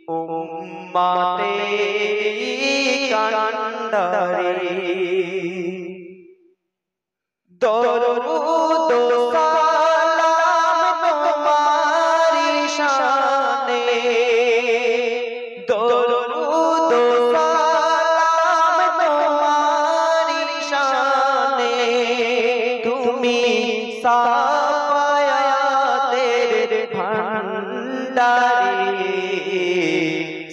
উম্মতেরি কান্ডারি দরুদ সালাম তোমারি শানে দরুদ সালাম তোমারি শানে তুমি সাফায়াতের ভান্ডারি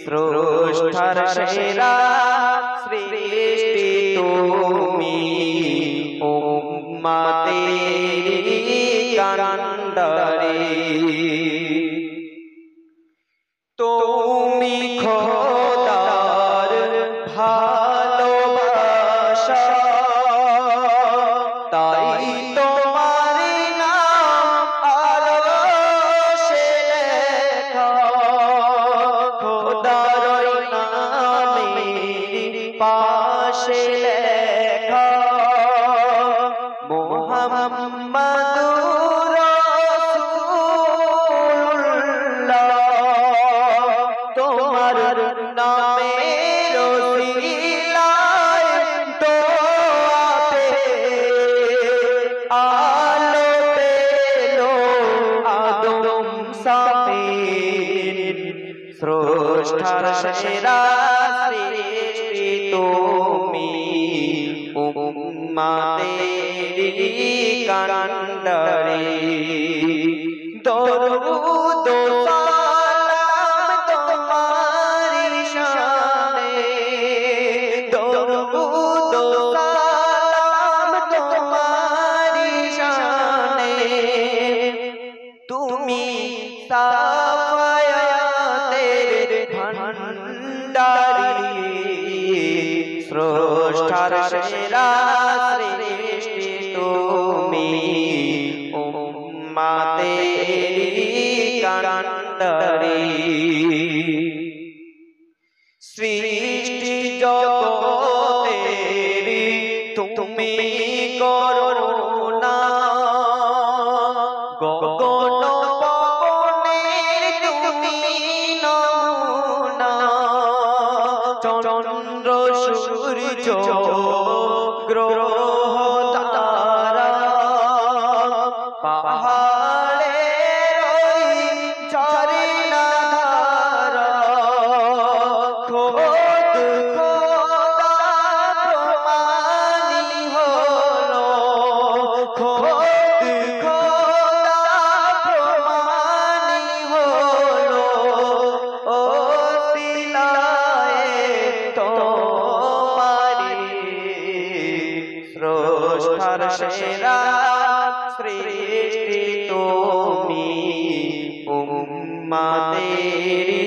স্রষ্টার সেরা সৃষ্টি তুমি উম্মতেরি কান্ডারি তুমি খোদার ভালোবাসা তাই তোমার নাম আরশে লেখা খোদার নামের পাশে লেখা মুহাম্মাদুর রাসূলুল্লাহ তোমার নামের ওসিলায় দোয়াতে আলো পেলো আদম সাফির স্রষ্টার সেরা সৃষ্টি তুমি উম্মতেরি কান্ডারি দরুদ সালাম তোমারি শানে দরুদ সালাম তোমারি শানে তুমি সাফায়াতের ভান্ডারি স্রষ্টার সেরা সৃষ্টি তুমি উম্মতেরি কান্ডারি সৃষ্টি জগতের তুমি করুণা গগন পবনের তুমি নমুনা চন্দ্র সূর্য গ্রহ তারা পাহাড়ের ওই ঝরনা ধারা খোদ খোদা প্রমাণী হলো খোদ খোদা প্রমাণী হলো ও সিলায়ে তোমারি স্রষ্টার সেরা সৃষ্টি তুমি উম্মতেরি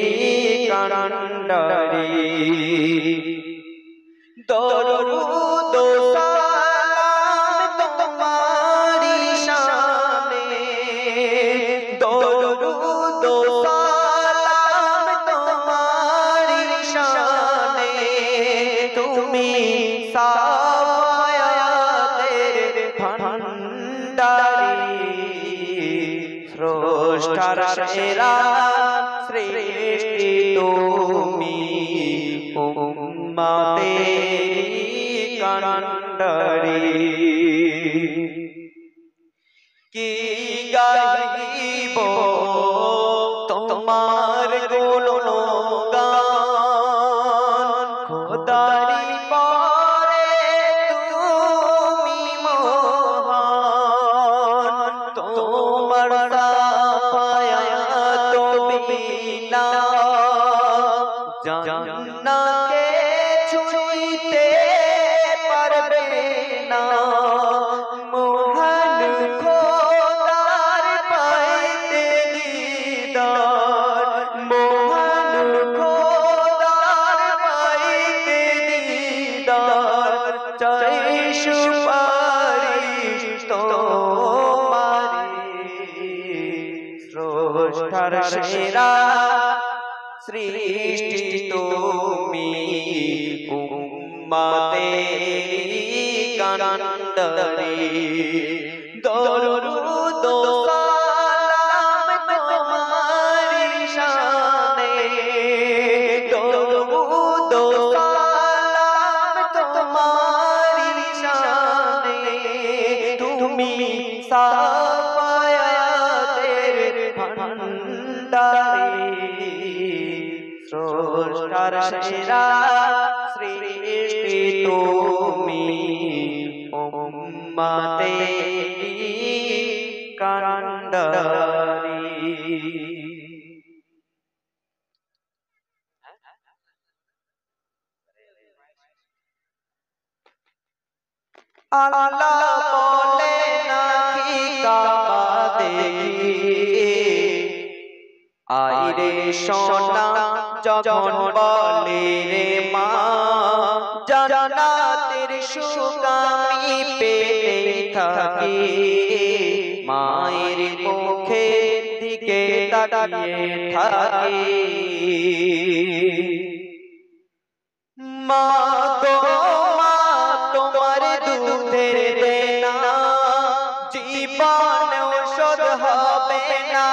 কান্ডারি দরুদ সালাম তোমারি শানে দরুদ সালাম তোমারি শানে তুমি সাফায়াতের ভান্ডারি স্রষ্টার সেরা সৃষ্টি তুমি উম্মতেরি কান্ডারি কি গাইব তোমার গুণগান খোদারি পরে তুমি মহান তোমার সাফায়াত বিনা জান্নাতে ছুঁইতে পারবে না মহান খোদার পাইতে দিদার মহান খোদার পাইতে দিদার চাই সুপারিশ তোমারি স্রষ্টার সেরা সৃষ্টি তুমি উম্মতেরি কান্ডারি দরুদ সালাম তোমারি শানে স্রষ্টার সেরা সৃষ্টি তুমি উম্মতেরি কান্ডারি। আল্লাহ বলে নাকি কাবা দেখি আইরে সোনা যখন বলে রে মা জান্নাতের সুখ আমি পেতে থাকি মায়ের মুখের দিকে তাকিয়ে থাকি। মা গো মা তোমার দুধের দেনা জীবন ঔষধ হবে না।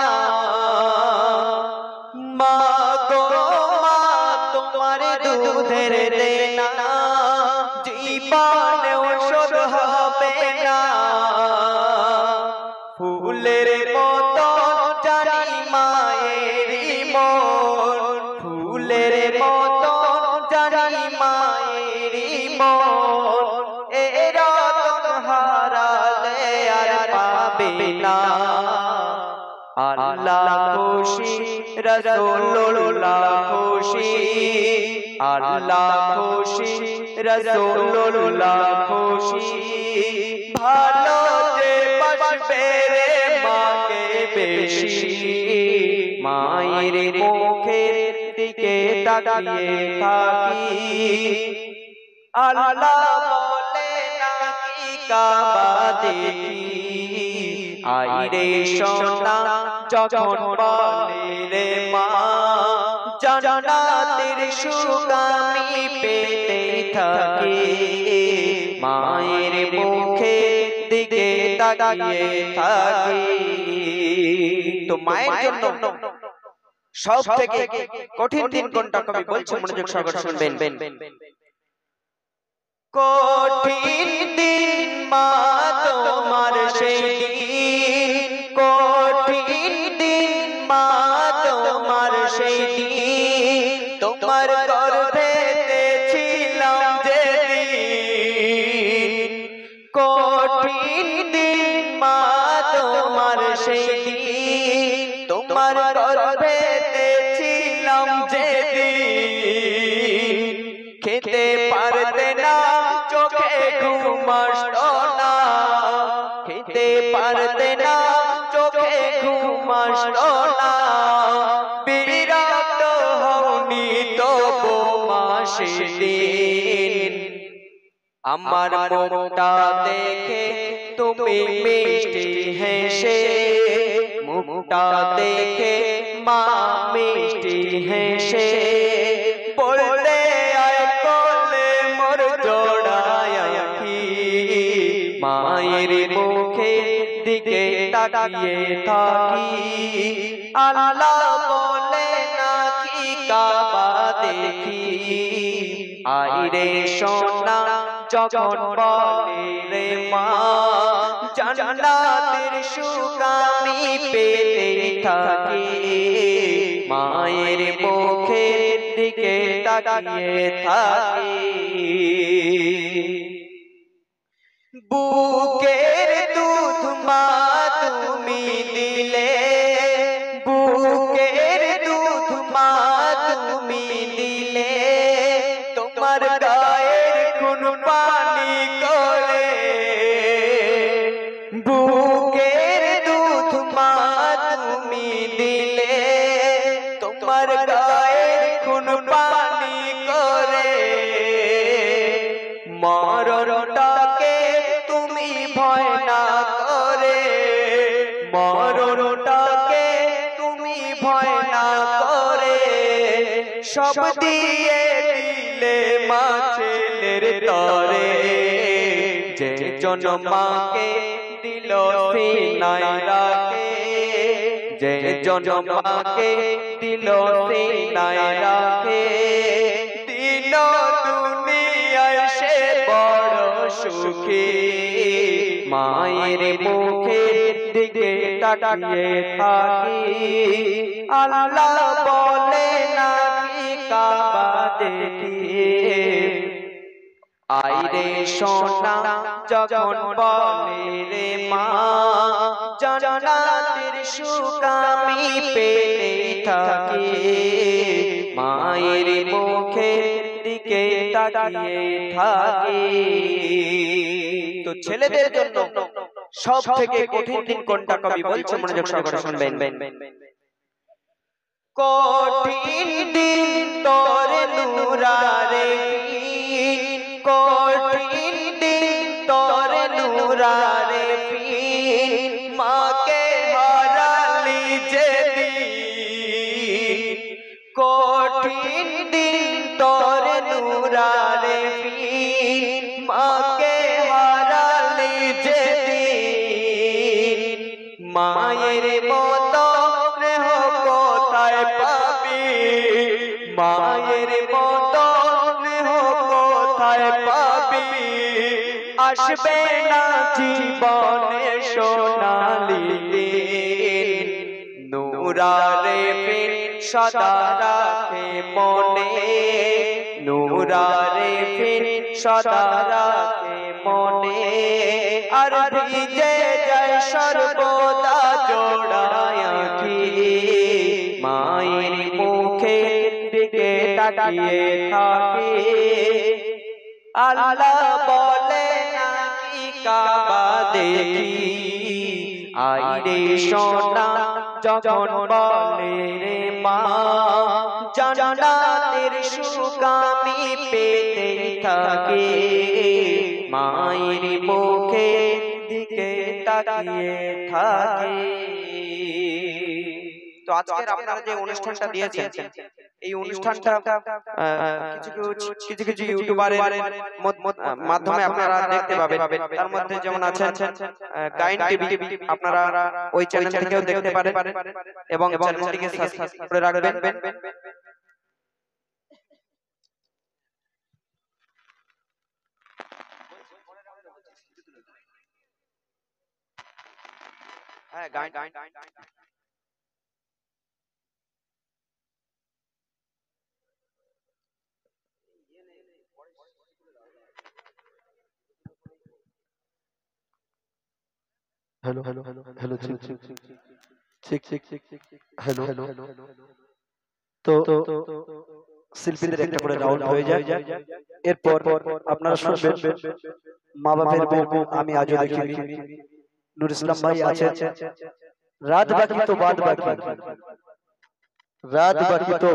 মা গো মা তোমার দুধের দেনা জীবন ঔষধ হবে না। ফুলের মতন জানি মায়েরই মন, ফুলের মতন জানি মায়েরই মন, এ রতন হারালে আর পাবে না। আল্লাহ খুশি রাসূলুল্লাহ খুশি, আল্লাহ খুশি রাসূলুল্লাহ খুশি, ভালো যে বাসবে রে মাকে বেশি। মায়ের মুখের দিকে তাকিয়ে থাকি আল্লাহ বলে নাকি কাবা দেখি আইরে সোনা যখন বলে রে মা জান্নাতের সুখ আমি পেতে থাকি মায়ের মুখের দিকে তাকিয়ে থাকি। তো মায়ের জন্য সব থেকে কঠিন দিন কোনটা কবি বলছে, মনোযোগ সহকারে শুনবেন। কঠিন দিন মা তোমার সেই দিন, কঠিন দিন মা তোমার সেই দিন, তোমার গর্ভেতে ছিলাম যেদিন। কঠিন দিন মা তোমার সেই দিন, তোমার গর্ভেতে ছিলাম যেদিন। খেতে পারতে না চোখে ঘুম আসতো না, খেতে পারতে না চোখে ঘুম আসতো না, বিরক্ত হওনি তবু মা সেদিন। আমার মুখটা দেখে তুমি মিষ্টি হেসে, মুখটা দেখে মা মিষ্টি হেসে বলতে আয় কোলে মোর জোড়ায় আখি। মায়ের মুখের দিকে তাকিয়ে থাকি আল্লাহ বলে নাকি কাবা দেখি আইরে সোনা যখন বলে রে মা জান্নাতের সুখ আমি পেতে থাকি মায়ের মুখের দিকে তাকিয়ে থাকি। বুকের দুধ মা তুমি দিলে, বুকের দুধ মা তুমি দিলে, তোমার গায়ের খুন পানি করে। বুকের দুধ মা তুমি দিলে, তোমার গায়ের খুন পানি করে। মরণটাকে তুমি ভয় না করে, মরণটাকে তুমি ভয় না করে, সব দিয়ে দিলে মা ছেলের তরে। যে জন মাকে দিল সিনায় রাখে, যে জন মাকে দিল সিনায় রাখে, দিল দুনিয়ায় সে বড় সুখী। মায়ের মুখের দিকে তাকিয়ে থাকি আল্লাহ বলে নাকি দেখি আইরে সোনা যখন বলে রে মা জান্নাতের সুখ আমি পেতে থাকি মায়ের মুখের দিকে তাকিয়ে থাকি। তো ছেলেদের জন্য সব থেকে কঠিন দিন কোনটা কবি বলছে মনোযোগ সহকারে শুনবেন। কঠিন দিন তোরে নূরারে কঠিন দিন তোরে নূরারে মাকে হারালি যেদিন কঠিন দিন তোরে নূরারে মাকে হারালি যেদিন মায়ের মতো স্নেহ কোথায় পাবি মায়ের মতো স্নেহ কোথায় পাবি আসবে না জীবনে সোনালি দিন নূরারে ফির সদা রাখে মনে নূরারে ফির সদা রাখে মনে আর ভিজে যায় সর্বদা জোড়ায় আঁখি মায়ের মুখের দিকে তাকিয়ে থাকে আল্লাহ বলে নাকি কাবা দেখি আইরে সোনা যখন বলে রে মা জান্নাতের সুখ আমি পেতে থাকি মায়ের মুখের দিকে তাকিয়ে থাকি। তো আজকের আপনারা যে অনুষ্ঠানটা দিয়েছেন এই অনুষ্ঠানটা কিছু কিছু ইউটিউবারের মাধ্যমে আপনারা দেখতে পাবেন। তার মধ্যে যেমন আছেন গাইন টিভি, আপনারা ওই চ্যানেল থেকেও দেখতে পারেন এবং চ্যানেলটিকে সাবস্ক্রাইব করে রাখবেন। হ্যাঁ গাইন hello hello hello hello check check check hello hello तो শিল্পীদের একটা করে রাউন্ড হয়ে যায় এরপর আপনারা শুনবেন মা বাবার বউ আমি আজও দেখিনি নূর ইসলাম ভাই আছে রাত বাকি তো বাদ বাকি রাত বাকি তো